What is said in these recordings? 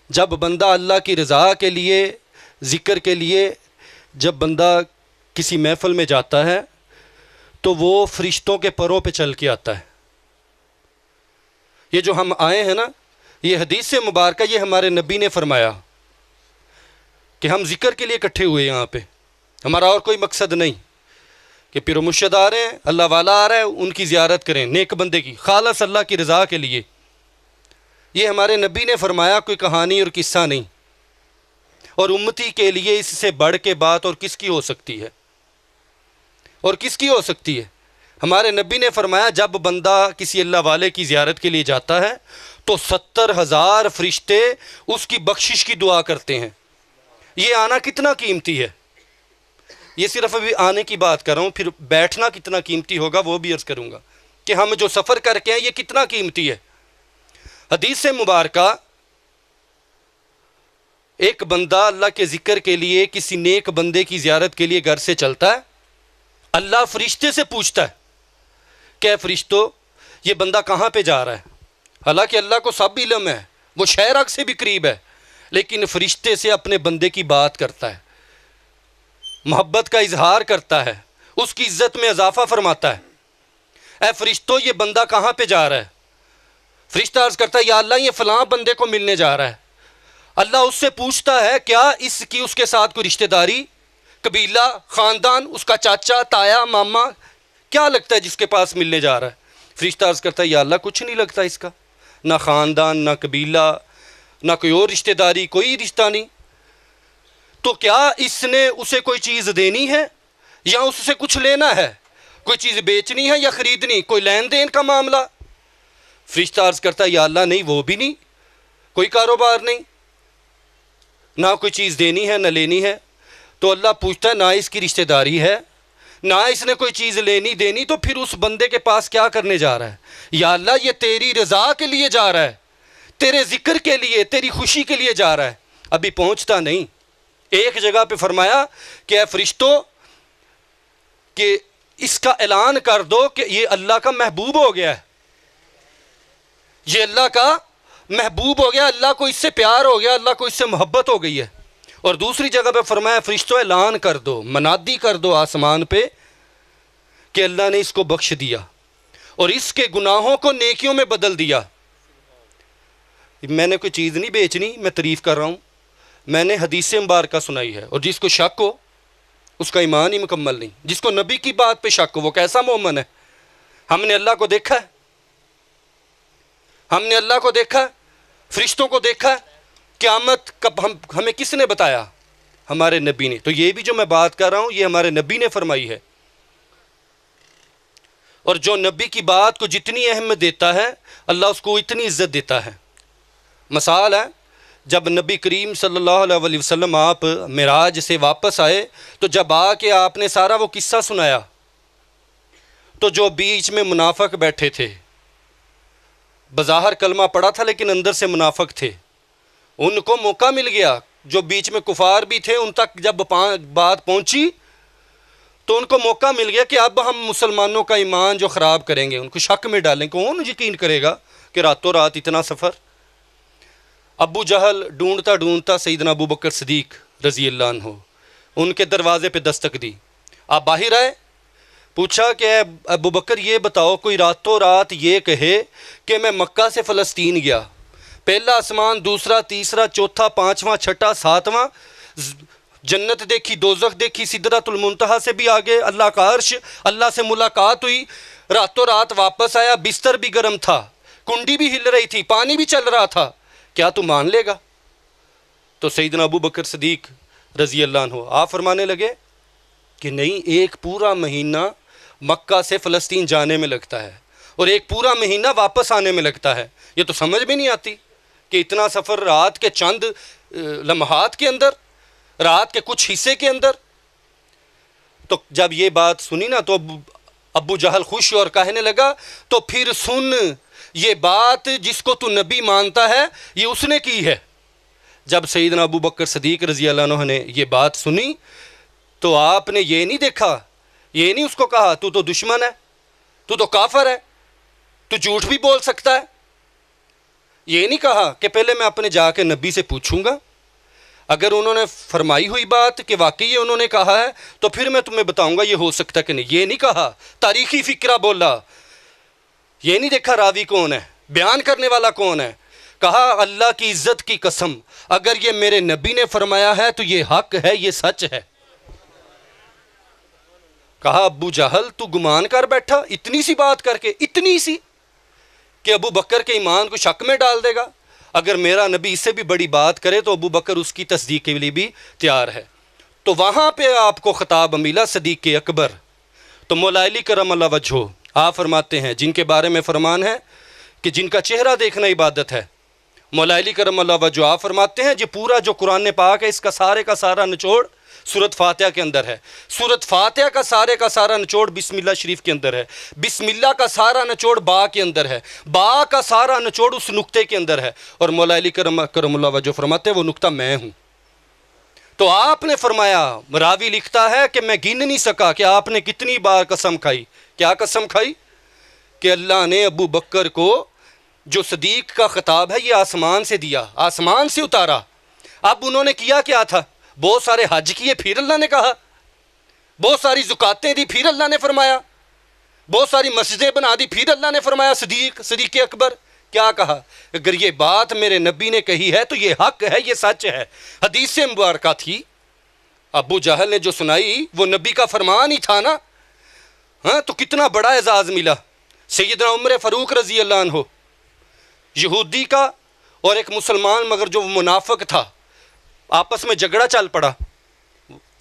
جب بندہ اللہ کی رضا کے لیے، ذکر کے لیے جب بندہ کسی محفل میں جاتا ہے تو وہ فرشتوں کے پروں پہ چل کے آتا ہے۔ یہ جو ہم آئے ہیں نا، یہ حدیث سے مبارکہ، یہ ہمارے نبی نے فرمایا کہ ہم ذکر کے لیے اکٹھے ہوئے یہاں پہ، ہمارا اور کوئی مقصد نہیں کہ پیر و مرشد آ رہے ہیں، اللہ والا آ رہا ہے، ان کی زیارت کریں، نیک بندے کی، خالص اللہ کی رضا کے لیے۔ یہ ہمارے نبی نے فرمایا، کوئی کہانی اور قصہ نہیں۔ اور امتی کے لیے اس سے بڑھ کے بات اور کس کی ہو سکتی ہے؟ اور کس کی ہو سکتی ہے؟ ہمارے نبی نے فرمایا جب بندہ کسی اللہ والے کی زیارت کے لیے جاتا ہے تو 70,000 فرشتے اس کی بخشش کی دعا کرتے ہیں۔ یہ آنا کتنا قیمتی ہے! یہ صرف ابھی آنے کی بات کر رہا ہوں، پھر بیٹھنا کتنا قیمتی ہوگا وہ بھی عرض کروں گا کہ ہم جو سفر کر کے ہیں یہ کتنا قیمتی ہے۔ حدیث سے مبارکہ، ایک بندہ اللہ کے ذکر کے لیے کسی نیک بندے کی زیارت کے لیے گھر سے چلتا ہے، اللہ فرشتے سے پوچھتا ہے کہ اے فرشتو، یہ بندہ کہاں پہ جا رہا ہے؟ حالانکہ اللہ کو سب علم ہے، وہ شہرک سے بھی قریب ہے، لیکن فرشتے سے اپنے بندے کی بات کرتا ہے، محبت کا اظہار کرتا ہے، اس کی عزت میں اضافہ فرماتا ہے۔ اے فرشتو، یہ بندہ کہاں پہ جا رہا ہے؟ فرشتہ عرض کرتا ہے یا اللہ، یہ فلاں بندے کو ملنے جا رہا ہے۔ اللہ اس سے پوچھتا ہے کیا اس کے ساتھ کوئی رشتہ داری، قبیلہ، خاندان، اس کا چاچا، تایا، ماما، کیا لگتا ہے جس کے پاس ملنے جا رہا ہے؟ فرشتہ عرض کرتا ہے یا اللہ، کچھ نہیں لگتا اس کا، نہ خاندان، نہ قبیلہ، نہ کوئی اور رشتہ داری، کوئی رشتہ نہیں۔ تو کیا اس نے اسے کوئی چیز دینی ہے یا اس سے کچھ لینا ہے؟ کوئی چیز بیچنی ہے یا خریدنی؟ کوئی لین دین کا معاملہ؟ فرشتہ عرض کرتا ہے یا اللہ، نہیں، وہ بھی نہیں، کوئی کاروبار نہیں، نہ کوئی چیز دینی ہے نہ لینی ہے۔ تو اللہ پوچھتا ہے نہ اس کی رشتہ داری ہے، نہ اس نے کوئی چیز لینی دینی، تو پھر اس بندے کے پاس کیا کرنے جا رہا ہے؟ یا اللہ، یہ تیری رضا کے لیے جا رہا ہے، تیرے ذکر کے لیے، تیری خوشی کے لیے جا رہا ہے۔ ابھی پہنچتا نہیں۔ ایک جگہ پہ فرمایا کہ اے فرشتو، کہ اس کا اعلان کر دو کہ یہ اللہ کا محبوب ہو گیا ہے، یہ اللہ کا محبوب ہو گیا، اللہ کو اس سے پیار ہو گیا، اللہ کو اس سے محبت ہو گئی ہے۔ اور دوسری جگہ پہ فرمایا فرشتوں، اعلان کر دو، منادی کر دو آسمان پہ کہ اللہ نے اس کو بخش دیا اور اس کے گناہوں کو نیکیوں میں بدل دیا۔ میں نے کوئی چیز نہیں بیچنی، میں تعریف کر رہا ہوں، میں نے حدیث مبارکہ سنائی ہے۔ اور جس کو شک ہو اس کا ایمان ہی مکمل نہیں۔ جس کو نبی کی بات پہ شک ہو وہ کیسا مومن ہے؟ ہم نے اللہ کو دیکھا ہے، ہم نے اللہ کو دیکھا ہے، فرشتوں کو دیکھا ہے، قیامت کب ہمیں کس نے بتایا؟ ہمارے نبی نے۔ تو یہ بھی جو میں بات کر رہا ہوں یہ ہمارے نبی نے فرمائی ہے۔ اور جو نبی کی بات کو جتنی اہمیت دیتا ہے اللہ اس کو اتنی عزت دیتا ہے۔ مثال ہے، جب نبی کریم صلی اللہ علیہ وسلم آپ معراج سے واپس آئے تو جب آ کے آپ نے سارا وہ قصہ سنایا تو جو بیچ میں منافق بیٹھے تھے، بظاہر کلمہ پڑا تھا لیکن اندر سے منافق تھے، ان کو موقع مل گیا۔ جو بیچ میں کفار بھی تھے ان تک جب بات پہنچی تو ان کو موقع مل گیا کہ اب ہم مسلمانوں کا ایمان جو خراب کریں گے، ان کو شک میں ڈالیں۔ کون یقین کرے گا کہ راتوں رات اتنا سفر؟ ابو جہل ڈھونڈتا ڈھونڈتا سیدنا ابو بکر صدیق رضی اللہ عنہ ان کے دروازے پہ دستک دی۔ آپ باہر آئے، پوچھا کہ اے ابو بکر یہ بتاؤ، کوئی راتوں رات یہ کہے کہ میں مکہ سے فلسطین گیا، پہلا آسمان، دوسرا، تیسرا، چوتھا، پانچواں، چھٹا، ساتواں، جنت دیکھی، دوزخ دیکھی، سدرۃ المنتہا سے بھی آگے اللہ کا عرش، اللہ سے ملاقات ہوئی، راتوں رات واپس آیا، بستر بھی گرم تھا، کنڈی بھی ہل رہی تھی، پانی بھی چل رہا تھا، کیا تو مان لے گا؟ تو سیدنا ابو بکر صدیق رضی اللہ عنہ آپ فرمانے لگے کہ نہیں، ایک پورا مہینہ مکہ سے فلسطین جانے میں لگتا ہے اور ایک پورا مہینہ واپس آنے میں لگتا ہے، یہ تو سمجھ بھی نہیں آتی کہ اتنا سفر رات کے چند لمحات کے اندر، رات کے کچھ حصے کے اندر۔ تو جب یہ بات سنی نا تو ابو جہل خوش اور کہنے لگا تو پھر سن، یہ بات جس کو تو نبی مانتا ہے یہ اس نے کی ہے۔ جب سیدنا ابو بکر صدیق رضی اللہ عنہ نے یہ بات سنی تو آپ نے یہ نہیں دیکھا، یہ نہیں اس کو کہا تو دشمن ہے، تو کافر ہے، تو جھوٹ بھی بول سکتا ہے، یہ نہیں کہا کہ پہلے میں اپنے جا کے نبی سے پوچھوں گا، اگر انہوں نے فرمائی ہوئی بات کہ واقعی یہ انہوں نے کہا ہے تو پھر میں تمہیں بتاؤں گا یہ ہو سکتا ہے کہ نہیں. یہ نہیں کہا، تاریخی فکرہ بولا. یہ نہیں دیکھا راوی کون ہے، بیان کرنے والا کون ہے. کہا اللہ کی عزت کی قسم اگر یہ میرے نبی نے فرمایا ہے تو یہ حق ہے، یہ سچ ہے. کہا ابو جہل تو گمان کر بیٹھا اتنی سی بات کر کے، اتنی سی کہ ابو بکر کے ایمان کو شک میں ڈال دے گا. اگر میرا نبی اس سے بھی بڑی بات کرے تو ابو بکر اس کی تصدیق کے لیے بھی تیار ہے. تو وہاں پہ آپ کو خطاب ملا صدیق اکبر. تو مولا علی کرم اللہ وجہہ آپ فرماتے ہیں جن کے بارے میں فرمان ہے کہ جن کا چہرہ دیکھنا عبادت ہے. مولا علی کرم اللہ وجہہ آپ فرماتے ہیں یہ پورا جو قرآن پاک ہے اس کا سارا نچوڑ سورت فاتحہ کے اندر ہے. سورت فاتحہ کا سارا نچوڑ بسم اللہ شریف کے اندر ہے. بسم اللہ کا سارا نچوڑ با کے اندر ہے. با کا سارا نچوڑ اس نقطے کے اندر ہے. اور مولا علی کرم اللہ وجہ فرماتے ہیں وہ نقطہ میں ہوں. تو آپ نے فرمایا، راوی لکھتا ہے کہ میں گن نہیں سکا کہ آپ نے کتنی بار قسم کھائی. کیا قسم کھائی؟ کہ اللہ نے ابو بکر کو جو صدیق کا خطاب ہے یہ آسمان سے دیا، آسمان سے اتارا. اب انہوں نے کیا کیا تھا؟ بہت سارے حج کیے پھر اللہ نے کہا، بہت ساری زکاتیں دی پھر اللہ نے فرمایا، بہت ساری مسجدیں بنا دی پھر اللہ نے فرمایا صدیق اکبر. کیا کہا؟ اگر یہ بات میرے نبی نے کہی ہے تو یہ حق ہے، یہ سچ ہے. حدیث مبارکہ تھی، ابو جہل نے جو سنائی وہ نبی کا فرمان ہی تھا نا. ہاں تو کتنا بڑا اعزاز ملا. سیدنا عمر فاروق رضی اللہ عنہ، یہودی کا اور ایک مسلمان مگر جو منافق تھا، آپس میں جھگڑا چل پڑا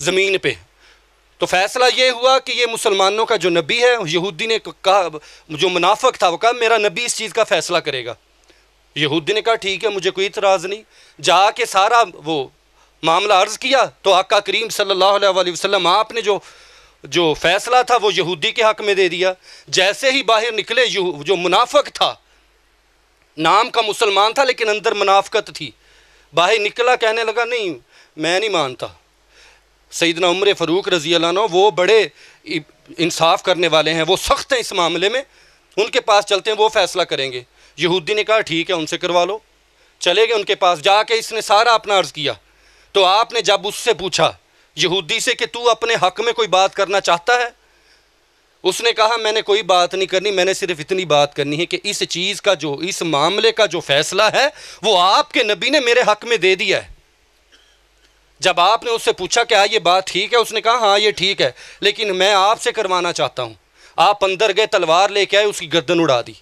زمین پہ. تو فیصلہ یہ ہوا کہ یہ مسلمانوں کا جو نبی ہے، یہودی نے کہا، جو منافق تھا وہ کہا میرا نبی اس چیز کا فیصلہ کرے گا. یہودی نے کہا ٹھیک ہے مجھے کوئی اعتراض نہیں. جا کے سارا وہ معاملہ عرض کیا تو آقا کریم صلی اللہ علیہ وآلہ وسلم آپ نے جو فیصلہ تھا وہ یہودی کے حق میں دے دیا. جیسے ہی باہر نکلے جو منافق تھا، نام کا مسلمان تھا لیکن اندر منافقت تھی، باہر نکلا کہنے لگا نہیں میں نہیں مانتا. سیدنا عمر فاروق رضی اللہ عنہ وہ بڑے انصاف کرنے والے ہیں، وہ سخت ہیں اس معاملے میں، ان کے پاس چلتے ہیں وہ فیصلہ کریں گے. یہودی نے کہا ٹھیک ہے ان سے کروا لو. چلے گئے ان کے پاس، جا کے اس نے سارا اپنا عرض کیا. تو آپ نے جب اس سے پوچھا یہودی سے کہ تو اپنے حق میں کوئی بات کرنا چاہتا ہے، اس نے کہا میں نے کوئی بات نہیں کرنی، میں نے صرف اتنی بات کرنی ہے کہ اس چیز کا اس معاملے کا جو فیصلہ ہے وہ آپ کے نبی نے میرے حق میں دے دیا ہے. جب آپ نے اس سے پوچھا کہ یہ بات ٹھیک ہے، اس نے کہا ہاں یہ ٹھیک ہے لیکن میں آپ سے کروانا چاہتا ہوں. آپ اندر گئے، تلوار لے کے آئے، اس کی گردن اڑا دی.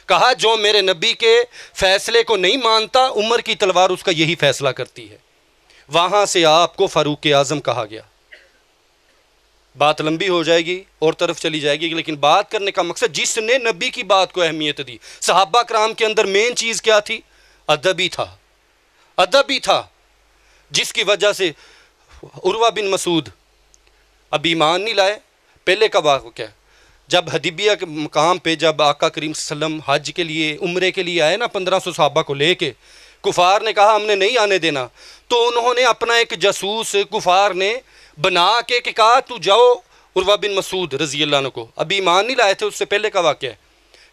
کہا جو میرے نبی کے فیصلے کو نہیں مانتا عمر کی تلوار اس کا یہی فیصلہ کرتی ہے. وہاں سے آپ کو فاروق اعظم کہا گیا. بات لمبی ہو جائے گی اور طرف چلی جائے گی، لیکن بات کرنے کا مقصد جس نے نبی کی بات کو اہمیت دی. صحابہ کرام کے اندر مین چیز کیا تھی؟ ادب ہی تھا. ادب ہی تھا جس کی وجہ سے عروہ بن مسعود اب ایمان نہیں لائے. پہلے کا واقعہ جب حدیبیہ کے مقام پہ جب آقا کریم صلی اللہ علیہ وسلم حج کے لیے عمرے کے لیے آئے نا 1500 صحابہ کو لے کے، کفار نے کہا ہم نے نہیں آنے دینا. تو انہوں نے اپنا ایک جاسوس کفار نے بنا کے کہ کہا تو جاؤ عروہ بن مسعود رضی اللہ عنہ کو، ابھی ایمان نہیں لائے تھے، اس سے پہلے کا واقعہ ہے،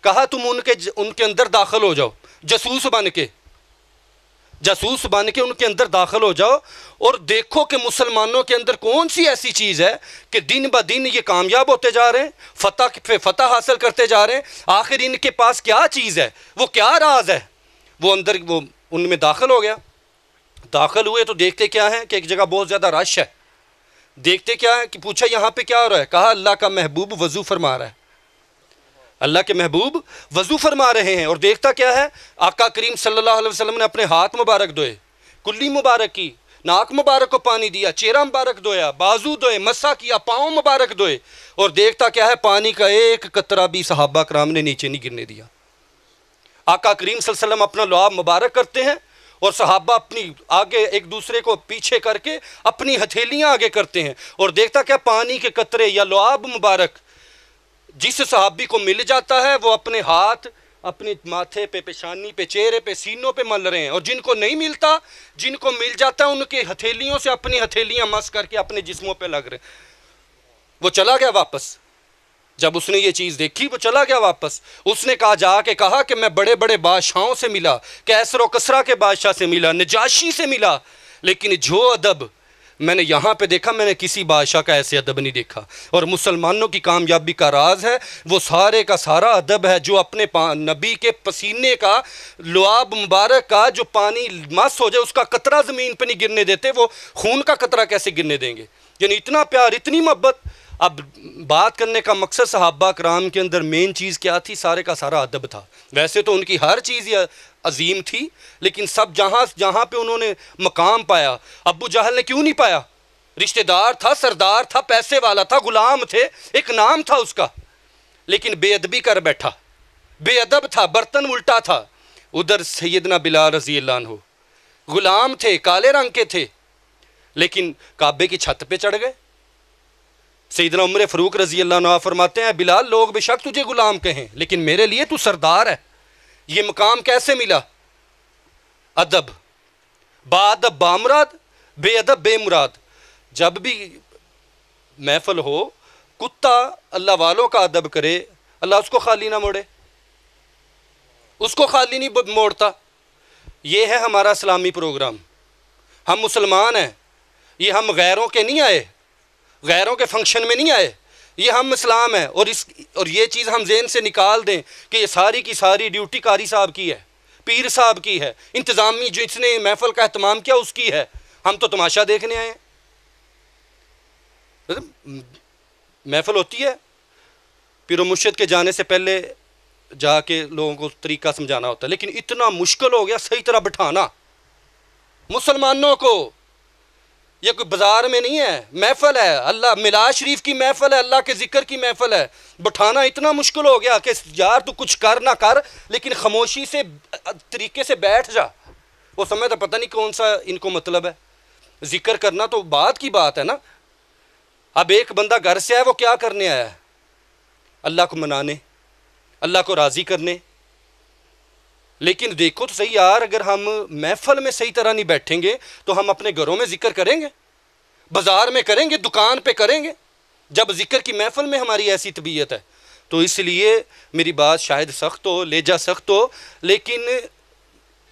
کہا تم ان کے اندر داخل ہو جاؤ، جاسوس بن کے ان کے اندر داخل ہو جاؤ اور دیکھو کہ مسلمانوں کے اندر کون سی ایسی چیز ہے کہ دن بہ دن یہ کامیاب ہوتے جا رہے ہیں، فتح پہ فتح حاصل کرتے جا رہے ہیں. آخر ان کے پاس کیا چیز ہے، وہ کیا راز ہے. وہ اندر وہ ان میں داخل ہو گیا. داخل ہوئے تو دیکھتے کیا ہے کہ ایک جگہ بہت زیادہ رش ہے. دیکھتے کیا ہے کہ پوچھا یہاں پہ کیا ہو رہا ہے. کہا اللہ کا محبوب وضو فرما رہا ہے، اللہ کے محبوب وضو فرما رہے ہیں. اور دیکھتا کیا ہے، آقا کریم صلی اللہ علیہ وسلم نے اپنے ہاتھ مبارک دھوئے، کلی مبارک کی، ناک مبارک کو پانی دیا، چہرہ مبارک دھویا، بازو دھوئے، مسا کیا، پاؤں مبارک دھوئے. اور دیکھتا کیا ہے، پانی کا ایک قطرہ بھی صحابہ کرام نے نیچے نہیں گرنے دیا. آقا کریم صلی اللہ علیہ وسلم اپنا لعاب مبارک کرتے ہیں اور صحابہ اپنی آگے ایک دوسرے کو پیچھے کر کے اپنی ہتھیلیاں آگے کرتے ہیں. اور دیکھتا کیا پانی کے قطرے یا لعاب مبارک جس صحابی کو مل جاتا ہے وہ اپنے ہاتھ اپنے ماتھے پہ، پیشانی پہ، چہرے پہ، سینوں پہ مل رہے ہیں. اور جن کو نہیں ملتا، جن کو مل جاتا ہے ان کے ہتھیلیوں سے اپنی ہتھیلیاں مس کر کے اپنے جسموں پہ لگ رہے ہیں. وہ چلا گیا واپس. جب اس نے یہ چیز دیکھی وہ چلا گیا واپس. اس نے کہا جا کے کہا کہ میں بڑے بڑے بادشاہوں سے ملا, کیسر و کسرا کے بادشاہ سے ملا, نجاشی سے ملا, لیکن جو ادب میں نے یہاں پہ دیکھا میں نے کسی بادشاہ کا ایسے ادب نہیں دیکھا. اور مسلمانوں کی کامیابی کا راز ہے وہ سارے کا سارا ادب ہے, جو اپنے نبی کے پسینے کا, لعاب مبارک کا جو پانی مس ہو جائے اس کا قطرہ زمین پہ نہیں گرنے دیتے, وہ خون کا قطرہ کیسے گرنے دیں گے؟ یعنی اتنا پیار, اتنی محبت. اب بات کرنے کا مقصد صحابہ کرام کے اندر مین چیز کیا تھی؟ سارے کا سارا ادب تھا. ویسے تو ان کی ہر چیز عظیم تھی, لیکن سب جہاں پہ انہوں نے مقام پایا, ابو جہل نے کیوں نہیں پایا؟ رشتہ دار تھا, سردار تھا, پیسے والا تھا, غلام تھے, ایک نام تھا اس کا, لیکن بے ادبی کر بیٹھا, بے ادب تھا, برتن الٹا تھا. ادھر سیدنا بلال رضی اللہ عنہ غلام تھے, کالے رنگ کے تھے, لیکن کعبے کی چھت پہ چڑھ گئے. سیدنا عمر فاروق رضی اللہ عنہ فرماتے ہیں بلال لوگ بے شک تجھے غلام کہیں, لیکن میرے لیے تو سردار ہے. یہ مقام کیسے ملا؟ ادب, بادب بامراد, بے ادب بے مراد. جب بھی محفل ہو, کتا اللہ والوں کا ادب کرے, اللہ اس کو خالی نہ موڑے, اس کو خالی نہیں موڑتا. یہ ہے ہمارا اسلامی پروگرام. ہم مسلمان ہیں, یہ ہم غیروں کے نہیں آئے, غیروں کے فنکشن میں نہیں آئے, یہ ہم اسلام ہیں. اور یہ چیز ہم ذہن سے نکال دیں کہ یہ ساری کی ساری ڈیوٹی قاری صاحب کی ہے, پیر صاحب کی ہے, انتظامی جس نے محفل کا اہتمام کیا اس کی ہے. ہم تو تماشا دیکھنے آئے ہیں. محفل ہوتی ہے, پیر و مرشد کے جانے سے پہلے جا کے لوگوں کو طریقہ سمجھانا ہوتا ہے, لیکن اتنا مشکل ہو گیا صحیح طرح بٹھانا مسلمانوں کو. یہ کوئی بازار میں نہیں ہے, محفل ہے, اللہ میلاد شریف کی محفل ہے, اللہ کے ذکر کی محفل ہے. بٹھانا اتنا مشکل ہو گیا کہ یار تو کچھ کر نہ کر, لیکن خاموشی سے طریقے سے بیٹھ جا. وہ سمجھتا پتہ نہیں کون سا ان کو مطلب ہے. ذکر کرنا تو بات کی بات ہے نا. اب ایک بندہ گھر سے آیا, وہ کیا کرنے آیا ہے؟ اللہ کو منانے, اللہ کو راضی کرنے. لیکن دیکھو تو صحیح یار, اگر ہم محفل میں صحیح طرح نہیں بیٹھیں گے تو ہم اپنے گھروں میں ذکر کریں گے, بازار میں کریں گے, دکان پہ کریں گے, جب ذکر کی محفل میں ہماری ایسی طبیعت ہے. تو اس لیے میری بات شاید سخت ہو, لہجہ سخت ہو, لیکن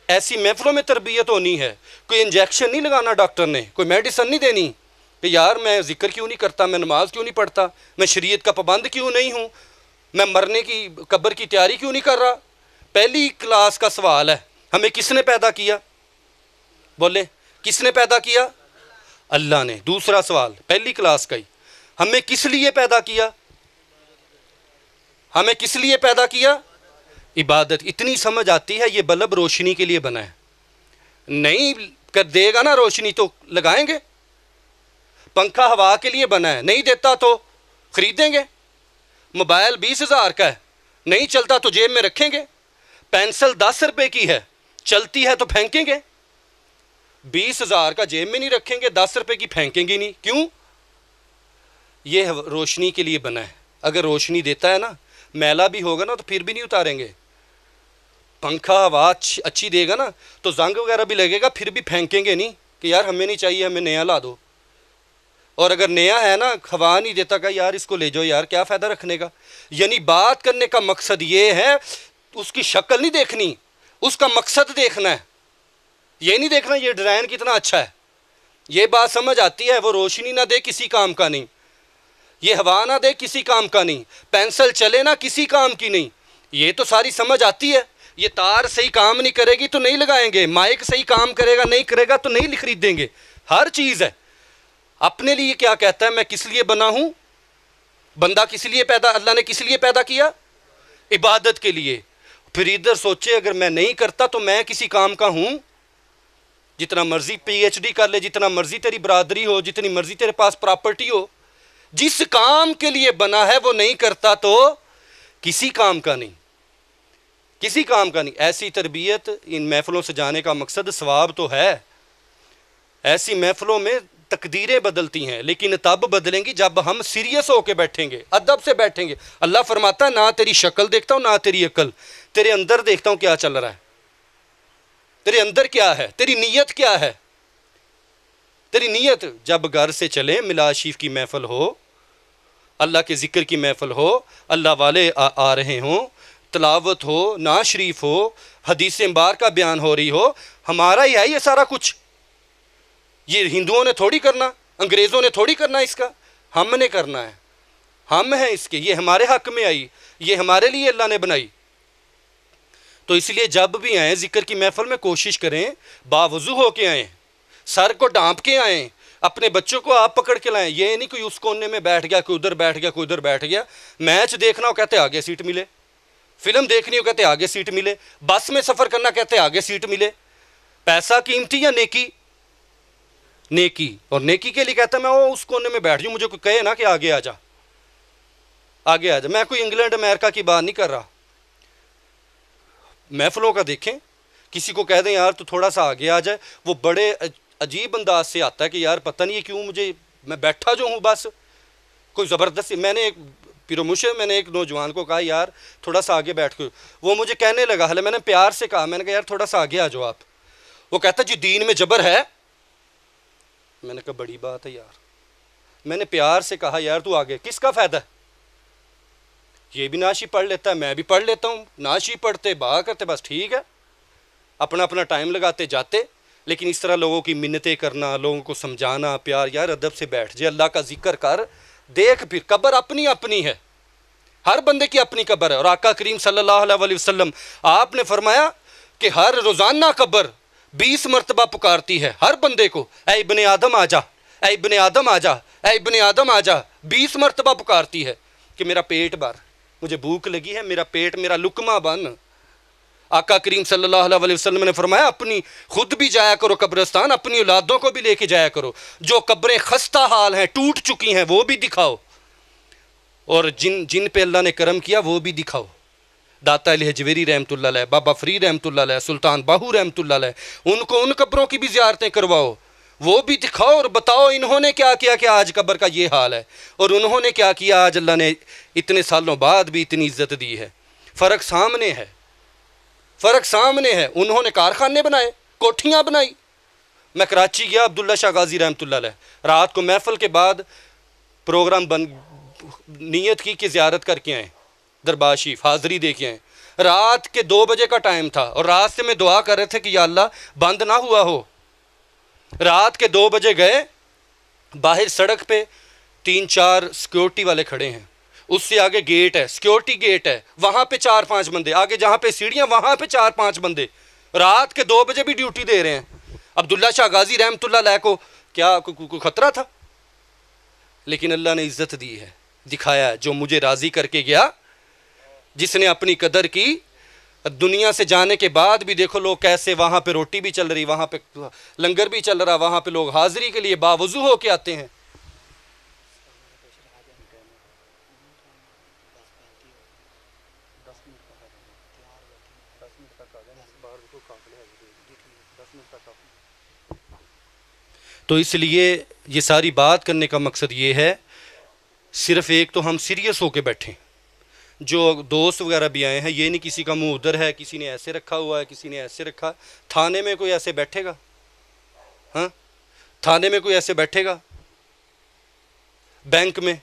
ایسی محفلوں میں تربیت ہونی ہے. کوئی انجیکشن نہیں لگانا ڈاکٹر نے, کوئی میڈیسن نہیں دینی کہ یار میں ذکر کیوں نہیں کرتا, میں نماز کیوں نہیں پڑھتا, میں شریعت کا پابند کیوں نہیں ہوں, میں مرنے کی قبر کی تیاری کیوں نہیں کر رہا. پہلی کلاس کا سوال ہے, ہمیں کس نے پیدا کیا؟ بولے کس نے پیدا کیا؟ اللہ نے. دوسرا سوال پہلی کلاس کا ہی, ہمیں کس لیے پیدا کیا؟ ہمیں کس لیے پیدا کیا؟ عبادت. اتنی سمجھ آتی ہے یہ بلب روشنی کے لیے بنا ہے, نہیں کر دے گا نا روشنی تو لگائیں گے. پنکھا ہوا کے لیے بنا ہے, نہیں دیتا تو خریدیں گے. موبائل 20,000 کا ہے, نہیں چلتا تو جیب میں رکھیں گے. پینسل 10 روپے کی ہے, چلتی ہے تو پھینکیں گے. 20,000 کا جیب میں نہیں رکھیں گے, 10 روپے کی پھینکیں گے نہیں. کیوں؟ یہ روشنی کے لیے بنا ہے. اگر روشنی دیتا ہے نا, میلا بھی ہوگا نا تو پھر بھی نہیں اتاریں گے. پنکھا ہوا اچھی دے گا نا تو زنگ وغیرہ بھی لگے گا, پھر بھی پھینکیں گے نہیں کہ یار ہمیں نہیں چاہیے, ہمیں نیا لا دو. اور اگر نیا ہے نا, ہوا نہیں دیتا کہ یار اس کو لے جاؤ, یار کیا فائدہ رکھنے کا. یعنی بات کرنے کا مقصد یہ ہے, اس کی شکل نہیں دیکھنی, اس کا مقصد دیکھنا ہے. یہ نہیں دیکھنا یہ ڈیزائن کتنا اچھا ہے. یہ بات سمجھ آتی ہے. وہ روشنی نہ دے کسی کام کا نہیں, یہ ہوا نہ دے کسی کام کا نہیں, پینسل چلے نہ کسی کام کی نہیں. یہ تو ساری سمجھ آتی ہے. یہ تار صحیح کام نہیں کرے گی تو نہیں لگائیں گے, مائک صحیح کام کرے گا نہیں کرے گا تو نہیں خریدیں گے. ہر چیز ہے. اپنے لیے کیا کہتا ہے, میں کس لیے بنا ہوں؟ بندہ کس لیے پیدا, اللہ نے کس لیے پیدا کیا؟ عبادت کے لیے. پھر ادھر سوچے اگر میں نہیں کرتا تو میں کسی کام کا ہوں؟ جتنا مرضی PhD کر لے, جتنا مرضی تیری برادری ہو, جتنی مرضی تیرے پاس پراپرٹی ہو, جس کام کے لیے بنا ہے وہ نہیں کرتا تو کسی کام کا نہیں, کسی کام کا نہیں. ایسی تربیت ان محفلوں سے جانے کا مقصد ثواب تو ہے. ایسی محفلوں میں تقدیریں بدلتی ہیں, لیکن تب بدلیں گی جب ہم سیریس ہو کے بیٹھیں گے, ادب سے بیٹھیں گے. اللہ فرماتا ہے نہ تیری شکل دیکھتا ہوں نہ تیری عقل, تیرے اندر دیکھتا ہوں کیا چل رہا ہے, تیرے اندر کیا ہے, تیری نیت کیا ہے. تیری نیت جب گھر سے چلے, میلاد شریف کی محفل ہو, اللہ کے ذکر کی محفل ہو، اللہ والے آ رہے ہوں، تلاوت ہو، نعت شریف ہو، حدیث مبارکہ بیان ہو رہی ہو، ہمارا ہی ہے یہ سارا کچھ. یہ ہندوؤں نے تھوڑی کرنا، انگریزوں نے تھوڑی کرنا، اس کا ہم نے کرنا ہے. ہم ہیں اس کے، یہ ہمارے حق میں آئی، یہ ہمارے لیے اللہ نے بنائی. تو اس لیے جب بھی آئیں ذکر کی محفل میں کوشش کریں باوضو ہو کے آئیں، سر کو ڈانپ کے آئیں، اپنے بچوں کو آپ پکڑ کے لائیں. یہ نہیں کوئی اس کونے میں بیٹھ گیا، کوئی ادھر بیٹھ گیا، کوئی ادھر بیٹھ گیا. میچ دیکھنا ہو کہتے آگے سیٹ ملے، فلم دیکھنی ہو کہتے آگے سیٹ ملے، بس میں سفر کرنا کہتے آگے سیٹ ملے. پیسہ قیمتی یا نیکی؟ نیکی. اور نیکی کے لیے کہتا ہے میں وہ اس کونے میں بیٹھ جاؤں، مجھے کوئی کہے نا کہ آگے آ جا، آگے آ جا. میں کوئی انگلینڈ امریکہ کی بات نہیں کر رہا. محفلوں کا دیکھیں، کسی کو کہہ دیں یار تو تھوڑا سا آگے آ جائے، وہ بڑے عجیب انداز سے آتا ہے کہ یار پتہ نہیں ہے کیوں مجھے، میں بیٹھا جو ہوں بس کوئی زبردستی. میں نے میں نے ایک نوجوان کو کہا یار تھوڑا سا آگے بیٹھ کے، وہ مجھے کہنے لگا، حالانکہ میں نے پیار سے کہا، میں نے کہا یار تھوڑا سا آگے آ جاؤ آپ. وہ کہتا جی دین میں جبر ہے. میں نے کہا بڑی بات ہے یار. میں نے پیار سے کہا یار تو آگے، کس کا فائدہ ہے؟ یہ بھی ناشی پڑھ لیتا ہے، میں بھی پڑھ لیتا ہوں، ناشی پڑھتے بہا کرتے، بس ٹھیک ہے، اپنا اپنا ٹائم لگاتے جاتے. لیکن اس طرح لوگوں کی منتیں کرنا، لوگوں کو سمجھانا، پیار، یار ادب سے بیٹھ جائے، اللہ کا ذکر کر. دیکھ پھر قبر اپنی اپنی ہے، ہر بندے کی اپنی قبر ہے. اور آقا کریم صلی اللہ علیہ وسلم آپ نے فرمایا کہ ہر روزانہ قبر 20 مرتبہ پکارتی ہے ہر بندے کو، اے ابن آدم آ جا، اے ابن آدم آ جا، اے ابن آدم آ جا. 20 مرتبہ پکارتی ہے کہ میرا پیٹ بھر، مجھے بھوک لگی ہے، میرا پیٹ، میرا لقمہ بن. آقا کریم صلی اللہ علیہ وسلم نے فرمایا اپنی خود بھی جایا کرو قبرستان، اپنی اولادوں کو بھی لے کے جایا کرو، جو قبریں خستہ حال ہیں، ٹوٹ چکی ہیں، وہ بھی دکھاؤ، اور جن پہ اللہ نے کرم کیا وہ بھی دکھاؤ. داتا علی حجویری رحمۃ اللہ علیہ، بابا فرید رحمۃ اللہ علیہ، سلطان باہو رحمۃ اللہ علیہ، ان قبروں کی بھی زیارتیں کرواؤ، وہ بھی دکھاؤ اور بتاؤ انہوں نے کیا کیا کہ آج قبر کا یہ حال ہے، اور انہوں نے کیا کیا، آج اللہ نے اتنے سالوں بعد بھی اتنی عزت دی ہے. فرق سامنے ہے، فرق سامنے ہے. انہوں نے کارخانے بنائے، کوٹھیاں بنائی. میں کراچی گیا، عبداللہ شاہ غازی رحمۃ اللہ علیہ، رات کو محفل کے بعد پروگرام نیت کی کہ زیارت کر کے آئیں، دربار شریف حاضری دے کے آئیں. رات کے 2 بجے کا ٹائم تھا اور راستے میں دعا کر رہے تھے کہ یا اللہ بند نہ ہوا ہو. رات کے 2 بجے گئے، باہر سڑک پہ 3-4 سیکیورٹی والے کھڑے ہیں، اس سے آگے گیٹ ہے، سیکیورٹی گیٹ ہے، وہاں پہ 4-5 بندے، آگے جہاں پہ سیڑھیاں وہاں پہ 4-5 بندے، رات کے 2 بجے بھی ڈیوٹی دے رہے ہیں. عبداللہ شاہ غازی رحمۃ اللہ علیہ کو کیا کوئی خطرہ تھا؟ لیکن اللہ نے عزت دی ہے، دکھایا، جو مجھے راضی کر کے گیا، جس نے اپنی قدر کی. دنیا سے جانے کے بعد بھی دیکھو لوگ کیسے، وہاں پہ روٹی بھی چل رہی، وہاں پہ لنگر بھی چل رہا، وہاں پہ لوگ حاضری کے لیے باوضو ہو کے آتے ہیں. تو اس لیے یہ ساری بات کرنے کا مقصد یہ ہے، صرف ایک تو ہم سیریس ہو کے بیٹھیں. جو دوست وغیرہ بھی آئے ہیں، یہ نہیں کسی کا منہ ادھر ہے، کسی نے ایسے رکھا ہوا ہے، کسی نے ایسے رکھا. تھانے میں کوئی ایسے بیٹھے گا؟ ہاں، تھانے میں کوئی ایسے بیٹھے گا؟ بینک میں،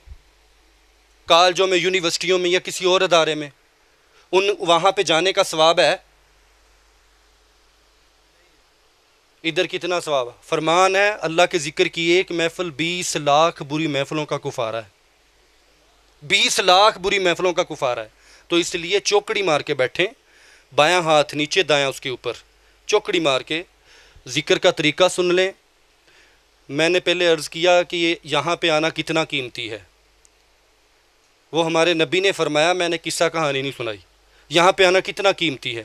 کالجوں میں، یونیورسٹیوں میں، یا کسی اور ادارے میں وہاں پہ جانے کا ثواب ہے؟ ادھر کتنا ثواب ہے؟ فرمان ہے اللہ کے ذکر کی ایک محفل 20 لاکھ بری محفلوں کا کفارہ ہے، 20 لاکھ بری محفلوں کا کفارہ ہے. تو اس لیے چوکڑی مار کے بیٹھیں، بایاں ہاتھ نیچے، دایاں اس کے اوپر، چوکڑی مار کے ذکر کا طریقہ سن لیں. میں نے پہلے عرض کیا کہ یہاں پہ آنا کتنا قیمتی ہے. وہ ہمارے نبی نے فرمایا، میں نے قصہ کہانی نہیں سنائی، یہاں پہ آنا کتنا قیمتی ہے.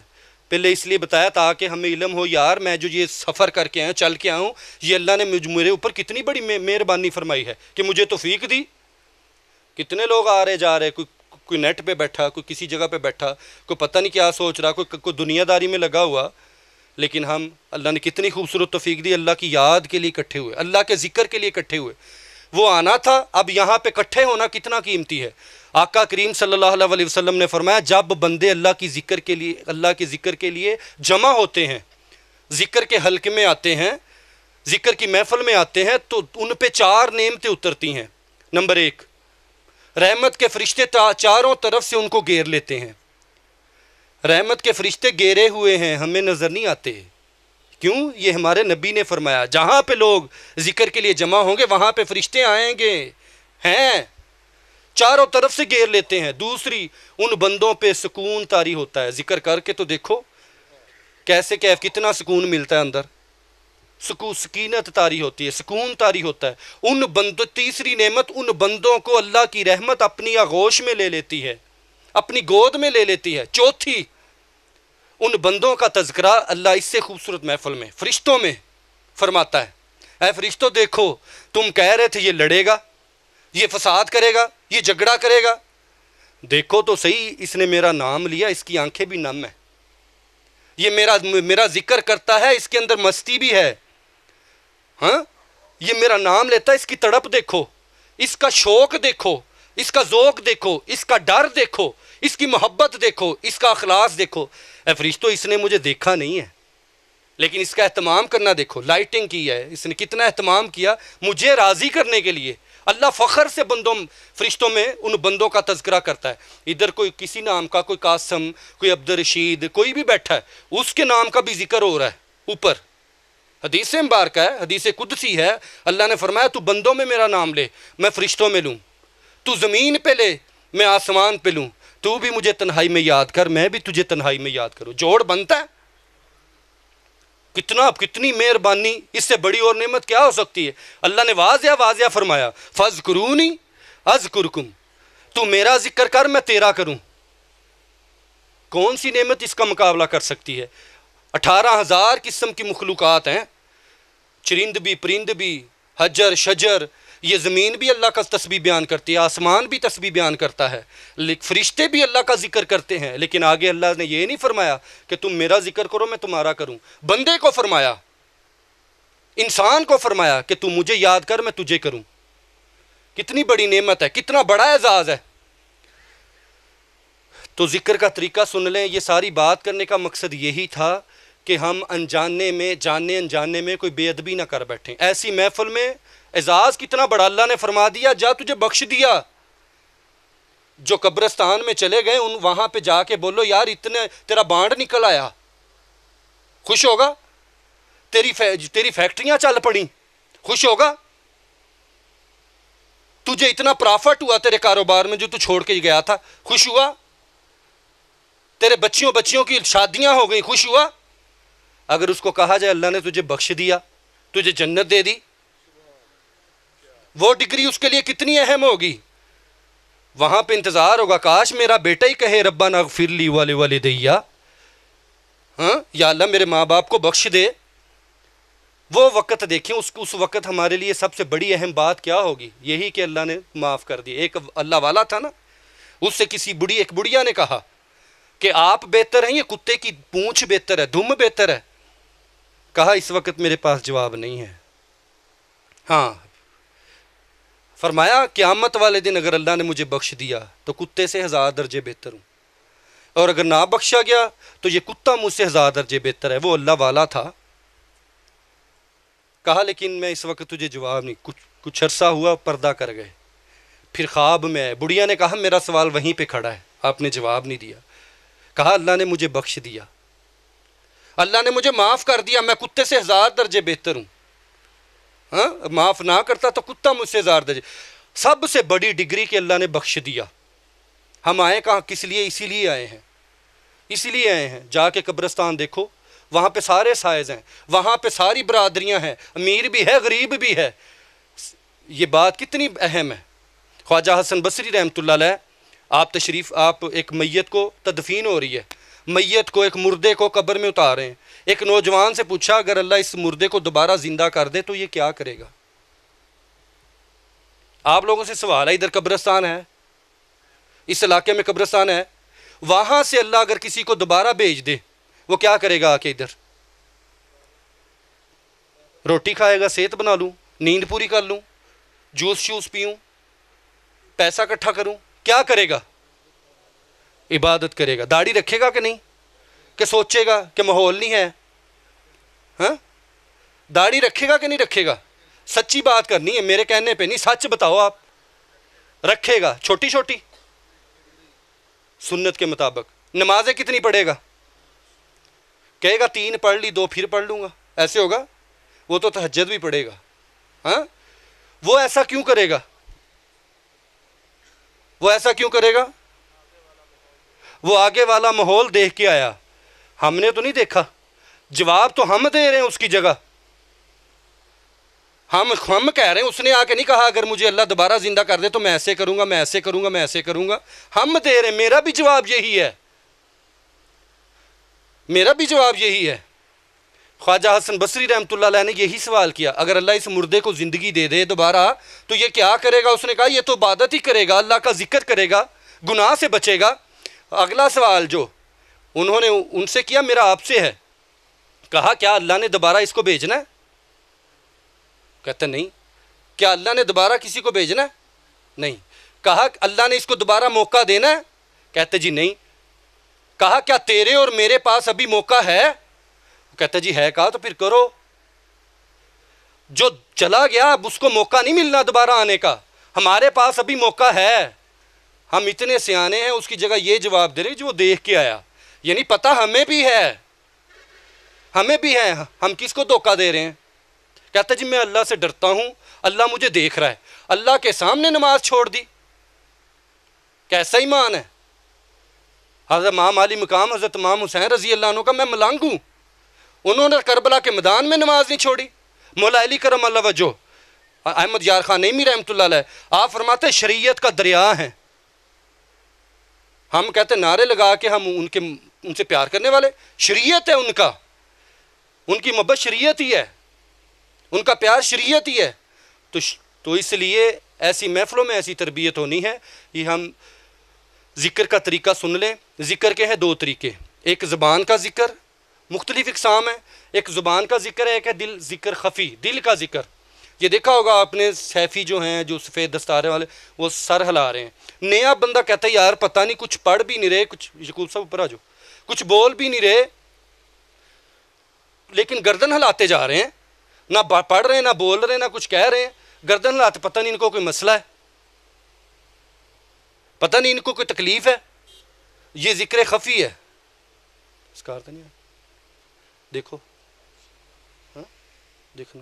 پہلے اس لیے بتایا تاکہ ہمیں علم ہو، یار میں جو یہ سفر کر کے آیا، چل کے آؤں، یہ اللہ نے میرے اوپر کتنی بڑی مہربانی فرمائی ہے کہ مجھے توفیق دی. کتنے لوگ آ رہے جا رہے، کوئی نیٹ پہ بیٹھا، کوئی کسی جگہ پہ بیٹھا، کوئی پتہ نہیں کیا سوچ رہا، کوئی دنیا داری میں لگا ہوا. لیکن ہم، اللہ نے کتنی خوبصورت توفیق دی، اللہ کی یاد کے لیے اکٹھے ہوئے، اللہ کے ذکر کے لیے اکٹھے ہوئے. وہ آنا تھا، اب یہاں پہ اکٹھے ہونا کتنا قیمتی ہے. آقا کریم صلی اللہ علیہ وسلم نے فرمایا جب بندے اللہ کے ذکر کے لیے جمع ہوتے ہیں، ذکر کے حلقے میں آتے ہیں، ذکر کی محفل میں آتے ہیں، تو ان پہ 4 نعمتیں اترتی ہیں. نمبر 1، رحمت کے فرشتے چاروں طرف سے ان کو گھیر لیتے ہیں. رحمت کے فرشتے گھیرے ہوئے ہیں, ہمیں نظر نہیں آتے. کیوں؟ یہ ہمارے نبی نے فرمایا جہاں پہ لوگ ذکر کے لیے جمع ہوں گے وہاں پہ فرشتے آئیں گے, ہیں, چاروں طرف سے گھیر لیتے ہیں. دوسری, ان بندوں پہ سکون طاری ہوتا ہے. ذکر کر کے تو دیکھو کیسے کیف کتنا سکون ملتا ہے اندر, سکینت طاری ہوتی ہے, سکون طاری ہوتا ہے. ان بندوں, تیسری نعمت, ان بندوں کو اللہ کی رحمت اپنی آغوش میں لے لیتی ہے, اپنی گود میں لے لیتی ہے. چوتھی, ان بندوں کا تذکرہ اللہ اس سے خوبصورت محفل میں فرشتوں میں فرماتا ہے. اے فرشتوں دیکھو, تم کہہ رہے تھے یہ لڑے گا, یہ فساد کرے گا, یہ جھگڑا کرے گا, دیکھو تو صحیح, اس نے میرا نام لیا, اس کی آنکھیں بھی نم ہیں, یہ میرا ذکر کرتا ہے, اس کے اندر مستی بھی ہے, ہاں, یہ میرا نام لیتا ہے, اس کی تڑپ دیکھو, اس کا شوق دیکھو, اس کا ذوق دیکھو, اس کا ڈر دیکھو, اس کی محبت دیکھو, اس کا اخلاص دیکھو. اے فرشتوں, اس نے مجھے دیکھا نہیں ہے لیکن اس کا اہتمام کرنا دیکھو, لائٹنگ کی ہے, اس نے کتنا اہتمام کیا مجھے راضی کرنے کے لیے. اللہ فخر سے فرشتوں میں ان بندوں کا تذکرہ کرتا ہے. ادھر کوئی کسی نام کا, کوئی قاسم, کوئی عبدالرشید, کوئی بھی بیٹھا ہے, اس کے نام کا بھی ذکر ہو رہا ہے اوپر. حدیث مبارکہ ہے, حدیث قدسی ہے, اللہ نے فرمایا تو بندوں میں میرا نام لے, میں فرشتوں میں لوں, تو زمین پہ لے, میں آسمان پہ لوں, تو بھی مجھے تنہائی میں یاد کر, میں بھی تجھے تنہائی میں یاد کروں. جوڑ بنتا ہے. کتنی مہربانی, اس سے بڑی اور نعمت کیا ہو سکتی ہے. اللہ نے واضح فرمایا فاذکرونی اذکرکم, تو میرا ذکر کر میں تیرا کروں. کون سی نعمت اس کا مقابلہ کر سکتی ہے. 18,000 قسم کی مخلوقات ہیں, چرند بھی, پرند بھی, حجر شجر, یہ زمین بھی اللہ کا تسبیح بیان کرتی ہے, آسمان بھی تسبیح بیان کرتا ہے, فرشتے بھی اللہ کا ذکر کرتے ہیں. لیکن آگے اللہ نے یہ نہیں فرمایا کہ تم میرا ذکر کرو میں تمہارا کروں. بندے کو فرمایا, انسان کو فرمایا کہ تم مجھے یاد کر میں تجھے کروں. کتنی بڑی نعمت ہے, کتنا بڑا اعزاز ہے. تو ذکر کا طریقہ سن لیں. یہ ساری بات کرنے کا مقصد یہی تھا کہ ہم انجانے میں, جاننے انجانے میں کوئی بے ادبی نہ کر بیٹھیں. ایسی محفل میں اعزاز کتنا بڑا, اللہ نے فرما دیا جا تجھے بخش دیا. جو قبرستان میں چلے گئے وہاں پہ جا کے بولو یار اتنے تیرا بانڈ نکل آیا, خوش ہوگا. تیری فیکٹریاں چل پڑیں, خوش ہوگا. تجھے اتنا پرافٹ ہوا تیرے کاروبار میں جو تو چھوڑ کے گیا تھا, خوش ہوا. تیرے بچیوں کی شادیاں ہو گئیں, خوش ہوا. اگر اس کو کہا جائے اللہ نے تجھے بخش دیا, تجھے جنت دے دی, وہ ڈگری اس کے لیے کتنی اہم ہوگی. وہاں پہ انتظار ہوگا کاش میرا بیٹا ہی کہے ربنا اغفر لی ولوالدی, ہاں یا اللہ میرے ماں باپ کو بخش دے. وہ وقت دیکھیں, اس وقت ہمارے لیے سب سے بڑی اہم بات کیا ہوگی, یہی کہ اللہ نے معاف کر دی. ایک اللہ والا تھا نا, اس سے ایک بڑھیا نے کہا کہ آپ بہتر ہیں, یہ کتے کی پونچھ بہتر ہے, دم بہتر ہے. کہا اس وقت میرے پاس جواب نہیں ہے. ہاں فرمایا قیامت والے دن اگر اللہ نے مجھے بخش دیا تو کتے سے 1000 درجے بہتر ہوں, اور اگر نہ بخشا گیا تو یہ کتا مجھ سے 1000 درجے بہتر ہے. وہ اللہ والا تھا. کہا لیکن میں اس وقت تجھے جواب نہیں. کچھ عرصہ ہوا, پردہ کر گئے, پھر خواب میں آئے. بڑھیا نے کہا میرا سوال وہیں پہ کھڑا ہے, آپ نے جواب نہیں دیا. کہا اللہ نے مجھے بخش دیا, اللہ نے مجھے معاف کر دیا, میں کتے سے 1000 درجے بہتر ہوں. ہاں معاف نہ کرتا تو کتا مجھ سے 1000 درجے. سب سے بڑی ڈگری کہ اللہ نے بخش دیا. ہم آئے کہاں, کس لیے, اسی لیے آئے ہیں. جا کے قبرستان دیکھو, وہاں پہ سارے سائز ہیں, وہاں پہ ساری برادریاں ہیں, امیر بھی ہے غریب بھی ہے. یہ بات کتنی اہم ہے. خواجہ حسن بصری رحمۃ اللہ علیہ, آپ ایک میت کو تدفین ہو رہی ہے, میت کو, ایک مردے کو قبر میں اتار رہے ہیں. ایک نوجوان سے پوچھا اگر اللہ اس مردے کو دوبارہ زندہ کر دے تو یہ کیا کرے گا. آپ لوگوں سے سوال ہے, ادھر قبرستان ہے, اس علاقے میں قبرستان ہے, وہاں سے اللہ اگر کسی کو دوبارہ بھیج دے وہ کیا کرے گا. آ کے ادھر روٹی کھائے گا, صحت بنا لوں, نیند پوری کر لوں, جوس پیوں, پیسہ اکٹھا کروں, کیا کرے گا. عبادت کرے گا. داڑھی رکھے گا کہ نہیں, کہ سوچے گا کہ ماحول نہیں ہے. ہاں داڑھی رکھے گا کہ نہیں رکھے گا. سچی بات کرنی ہے, میرے کہنے پہ نہیں, سچ بتاؤ آپ. رکھے گا چھوٹی چھوٹی سنت کے مطابق، نمازیں کتنی پڑھے گا؟ کہے گا 3 پڑھ لی 2 پھر پڑھ لوں گا، ایسے ہوگا؟ وہ تو تہجد بھی پڑھے گا. ہاں وہ ایسا کیوں کرے گا؟ وہ ایسا کیوں کرے گا؟ وہ آگے والا ماحول دیکھ کے آیا، ہم نے تو نہیں دیکھا. جواب تو ہم دے رہے ہیں اس کی جگہ. ہم کہہ رہے ہیں، اس نے آ کے نہیں کہا اگر مجھے اللہ دوبارہ زندہ کر دے تو میں ایسے کروں گا، میں ایسے کروں گا، میں ایسے کروں گا. ہم دے رہے ہیں. میرا بھی جواب یہی ہے، میرا بھی جواب یہی ہے. خواجہ حسن بصری رحمۃ اللہ علیہ نے یہی سوال کیا، اگر اللہ اس مردے کو زندگی دے دے دوبارہ تو یہ کیا کرے گا؟ اس نے کہا یہ تو عبادت ہی کرے گا، اللہ کا ذکر کرے گا، گناہ سے بچے گا. اگلا سوال جو انہوں نے ان سے کیا میرا آپ سے ہے، کہا کیا اللہ نے دوبارہ اس کو بھیجنا ہے؟ کہتے نہیں. کیا اللہ نے دوبارہ کسی کو بھیجنا ہے؟ نہیں. کہا اللہ نے اس کو دوبارہ موقع دینا ہے؟ کہتے جی نہیں. کہا کیا تیرے اور میرے پاس ابھی موقع ہے؟ کہتا جی ہے. کہا تو پھر کرو. جو چلا گیا اب اس کو موقع نہیں ملنا دوبارہ آنے کا، ہمارے پاس ابھی موقع ہے. ہم اتنے سیانے ہیں، اس کی جگہ یہ جواب دے رہے جو وہ دیکھ کے آیا. یعنی پتہ ہمیں بھی ہے، ہمیں بھی ہے، ہم کس کو دھوکہ دے رہے ہیں. کہتا جی میں اللہ سے ڈرتا ہوں، اللہ مجھے دیکھ رہا ہے. اللہ کے سامنے نماز چھوڑ دی. کیسا ایمان ہے؟ حضرت امام علی مقام حضرت امام حسین رضی اللہ عنہ کا میں ملنگ ہوں، انہوں نے کربلا کے میدان میں نماز نہیں چھوڑی. مولا علی کرم اللہ وجہ احمد یار خان نعیمی رحمۃ اللہ علیہ آپ فرماتے شریعت کا دریا ہیں. ہم کہتے نعرے لگا کے ہم ان سے پیار کرنے والے، شریعت ہے ان کا، ان کی محبت شریعت ہی ہے، ان کا پیار شریعت ہی ہے. تو اس لیے ایسی محفلوں میں ایسی تربیت ہونی ہے. یہ ہم ذکر کا طریقہ سن لیں. ذکر کے ہیں 2 طریقے، ایک زبان کا ذکر، مختلف اقسام ہیں. ایک زبان کا ذکر ہے، ایک ہے دل ذکر خفی، دل کا ذکر. یہ دیکھا ہوگا آپ نے سیفی جو ہیں جو سفید دستارے والے وہ سر ہلا رہے ہیں. نیا بندہ کہتا ہے یار پتہ نہیں کچھ پڑھ بھی نہیں رہے، کچھ یعقوب صاحب اوپر آ جاؤ، کچھ بول بھی نہیں رہے لیکن گردن ہلاتے جا رہے ہیں، نہ پڑھ رہے ہیں نہ بول رہے ہیں نہ کچھ کہہ رہے ہیں، گردن ہلاتے. پتہ نہیں ان کو کوئی مسئلہ ہے، پتہ نہیں ان کو کوئی تکلیف ہے. یہ ذکر خفی ہے. اس کا ارتھ نہیں ہے. دیکھو ہاں دیکھنا